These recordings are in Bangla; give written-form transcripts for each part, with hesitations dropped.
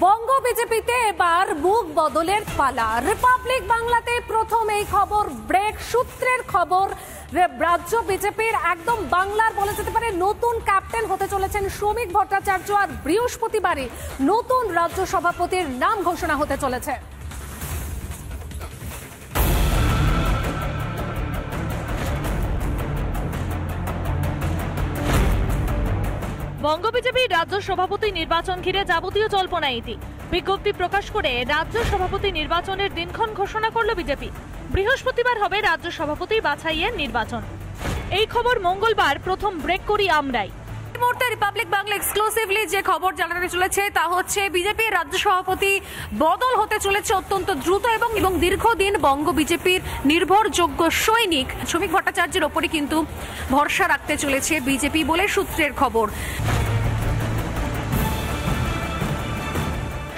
বঙ্গ বিজেপিতে এবার মুখ বদলের পালা। রিপাবলিক বাংলাতে প্রথম এই খবর, ব্রেক সূত্রের খবর। রাজ্য বিজেপির একদম বাংলার বলা যেতে পারে নতুন ক্যাপ্টেন হতে চলেছেন শ্রমিক ভট্টাচার্য, আর বৃহস্পতিবারই নতুন রাজ্য সভাপতির নাম ঘোষণা হতে চলেছে। বঙ্গ বিজেপির রাজ্য সভাপতি নির্বাচন ঘিরে যাবতীয় জল্পনা ইতি। বিজ্ঞপ্তি প্রকাশ করে রাজ্য সভাপতি নির্বাচনের দিনক্ষণ ঘোষণা করল বিজেপি। বৃহস্পতিবার হবে রাজ্য সভাপতি বাছাইয়ের নির্বাচন। এই খবর মঙ্গলবার প্রথম ব্রেক করি আমরাই। এই মুহূর্তে রিপাবলিক বাংলা এক্সক্লুসিভলি যে খবর জানাতে চলেছে তা হচ্ছে বিজেপির রাজ্য সভাপতি বদল হতে চলেছে অত্যন্ত দ্রুত এবং দীর্ঘদিন বঙ্গ বিজেপির নির্ভরযোগ্য সৈনিক শ্রমিক ভট্টাচার্যের ওপরই কিন্তু ভরসা রাখতে চলেছে বিজেপি বলে সূত্রের খবর।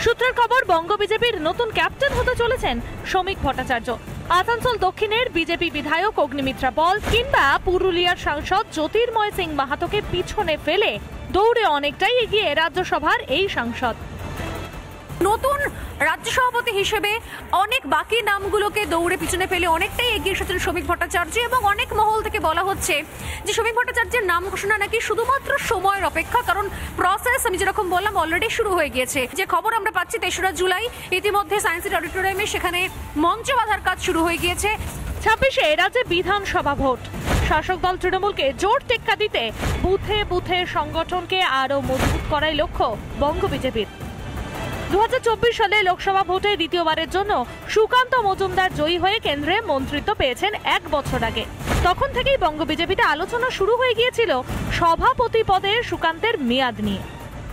সূত্রের খবর, বঙ্গ বিজেপির নতুন ক্যাপ্টেন হতে চলেছেন শ্রমিক ভট্টাচার্য। আসানসোল দক্ষিণের বিজেপি বিধায়ক অগ্নিমিত্রা পল কিংবা পুরুলিয়ার সাংসদ জ্যোতির্ময় সিং মাহাতোকে পিছনে ফেলে দৌড়ে অনেকটাই এগিয়ে রাজ্যসভার এই সাংসদ। নতুন রাজ্য সভাপতি হিসেবে অনেক বাকি নামগুলোকে দৌড়ে পিছনে ফেলে অনেকটাই এগিয়ে এসেছেন শ্রমিক ভট্টাচার্য, এবং অনেক মহল থেকে বলা হচ্ছে যে শ্রমিক ভট্টাচার্যের নাম ঘোষণা নাকি শুধুমাত্র সময়ের অপেক্ষা, কারণ প্রসেস আমি যেরকম বললাম অলরেডি শুরু হয়ে গিয়েছে। যে খবর আমরা পাচ্ছি ৩রা জুলাই ইতিমধ্যে সায়েন্স সিটি অডিটোরিয়ামে সেখানে মঞ্চ বাঁধার কাজ শুরু হয়ে গিয়েছে। ২৬শে রাজ্যে বিধানসভা ভোট। শাসক দল তৃণমূলকে জোর টেক্কা দিতে বুথে বুথে সংগঠনকে আরও মজবুত করাই লক্ষ্য বঙ্গ বিজেপির। ২০২৪ সালে লোকসভা ভোটে দ্বিতীয়বারের জন্য সুকান্ত মজুমদার জয়ী হয়ে কেন্দ্রে মন্ত্রিত্ব পেয়েছেন ১ বছর আগে। তখন থেকেই বঙ্গ বিজেপিতে আলোচনা শুরু হয়ে গিয়েছিল সভাপতি পদে সুকান্তের মেয়াদ নিয়ে।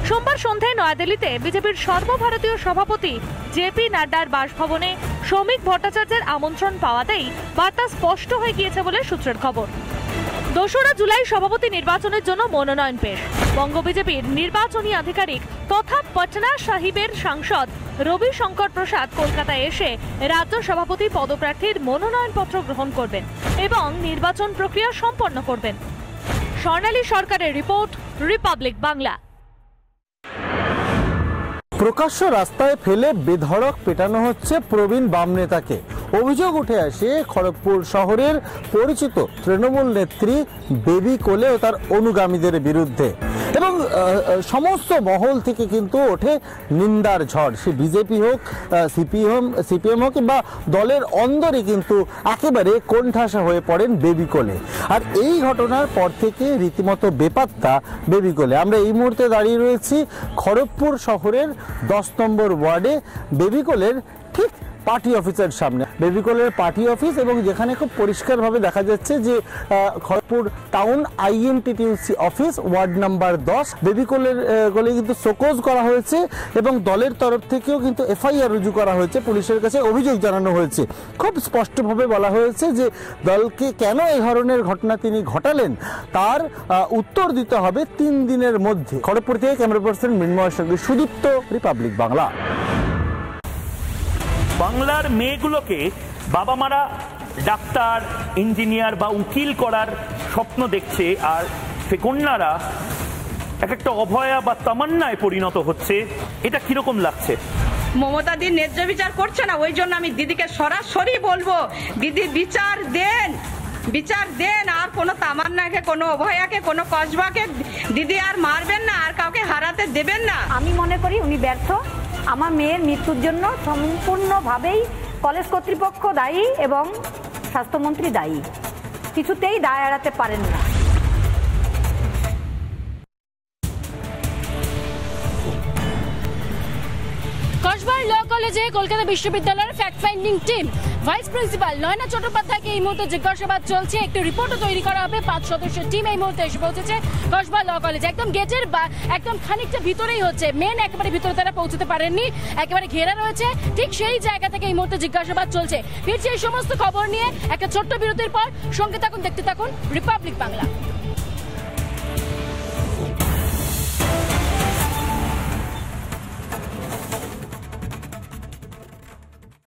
সোমবার সন্ধ্যায় নয়াদিল্লিতে বিজেপির সর্বভারতীয় সভাপতি জেপি নাড্ডার বাসভবনে শ্রমিক ভট্টাচার্যের আমন্ত্রণ পাওয়াতেই বার্তা স্পষ্ট হয়ে গিয়েছে বলে সূত্রের খবর। ২রা জুলাই সভাপতি নির্বাচনের জন্য মনোনয়ন পেশ। বঙ্গ বিজেপির নির্বাচনী আধিকারিক তথা পটনা সাহিবের সাংসদ রবি শঙ্কর প্রসাদ কলকাতায় এসে রাজ্য সভাপতি পদপ্রার্থীর মনোনয়নপত্র গ্রহণ করবেন এবং নির্বাচন প্রক্রিয়া সম্পন্ন করবেন। স্বর্ণালী সরকারের রিপোর্ট, রিপাবলিক বাংলা। প্রকাশ্য রাস্তায় ফেলে বেধড়ক পেটানো হচ্ছে প্রবীণ বাম নেতাকে। অভিযোগ উঠে আসে খড়গপুর শহরের পরিচিত তৃণমূল নেত্রী বেবি কোলে ও তার অনুগামীদের বিরুদ্ধে, এবং সমস্ত মহল থেকে কিন্তু ওঠে নিন্দার ঝড়। সে বিজেপি হোক, সিপিএম হোক কিংবা দলের অন্দরে কিন্তু একেবারে কোণঠাসা হয়ে পড়েন বেবি কোলে। আর এই ঘটনার পর থেকে রীতিমতো বেপাত্তা বেবি কোলে। আমরা এই মুহূর্তে দাঁড়িয়ে রয়েছি খড়গপুর শহরের 10 নম্বর ওয়ার্ডে বেবি কোলের ঠিক পার্টি অফিসের সামনে। বেবি কোলের পার্টি অফিস, এবং যেখানে খুব পরিষ্কারভাবে দেখা যাচ্ছে যে Kharagpur town INTTUC office, ward number 10। Baby কোলের কোলে কিন্তু শোকজ করা হয়েছে এবং দলের তরফ থেকেও কিন্তু এফআইআর রুজু করা হয়েছে, পুলিশের কাছে অভিযোগ জানানো হয়েছে। খুব স্পষ্টভাবে বলা হয়েছে যে দলকে কেন এই ধরনের ঘটনা তিনি ঘটালেন তার উত্তর দিতে হবে 3 দিনের মধ্যে। খড়গপুর থেকে ক্যামেরা পার্সন মৃন্ময়ের সঙ্গে সুদীপ্ত, রিপাবলিক বাংলা। বাংলার মেয়েগুলোকে বাবা মারা ডাক্তার, ইঞ্জিনিয়ার বা উকিল করার স্বপ্ন দেখছে, আর সে কন্যারা এক একটা অভয়া বা তামান্নায় পরিণত হচ্ছে। এটা কিরকম লাগছে? মমতা দি ন্যায্য বিচার করছে না, ওই জন্য আমি দিদিকে সরাসরি বলবো, দিদি বিচার দেন, বিচার দেন। আর কোনো তামান্নাকে, কোনো অভয়াকে, কোনো কসবাকে দিদি আর মারবেন না, আর কাউকে হারাতে দেবেন না। আমি মনে করি উনি ব্যর্থ। আমার মেয়ের মৃত্যুর জন্য সম্পূর্ণভাবেই কলেজ কর্তৃপক্ষ দায়ী এবং স্বাস্থ্যমন্ত্রী দায়ী। কিছুতেই দায় এড়াতে পারেন না। কসবার ল কলেজে কলকাতা বিশ্ববিদ্যালয়ের fact finding team vice principal Nayna চট্টোপাধ্যায়কে এই মুহূর্তে জিজ্ঞাসাবাদ চলছে। একটি রিপোর্টও তৈরি করা হবে। 5 সদস্যের টিম এই মুহূর্তে এসে পৌঁছেছে কসবার ল কলেজ। একদম গেটের একদম খানিকটা ভিতরেই হচ্ছে, মেন একেবারে ভিতরে তারা পৌঁছতে পারেননি, একেবারে ঘেরা রয়েছে। ঠিক সেই জায়গা থেকে এই মুহূর্তে জিজ্ঞাসাবাদ চলছে। ফিরছে এই সমস্ত খবর নিয়ে একটা ছোট্ট বিরতির পর। সঙ্গে থাকুন, দেখতে থাকুন রিপাবলিক বাংলা।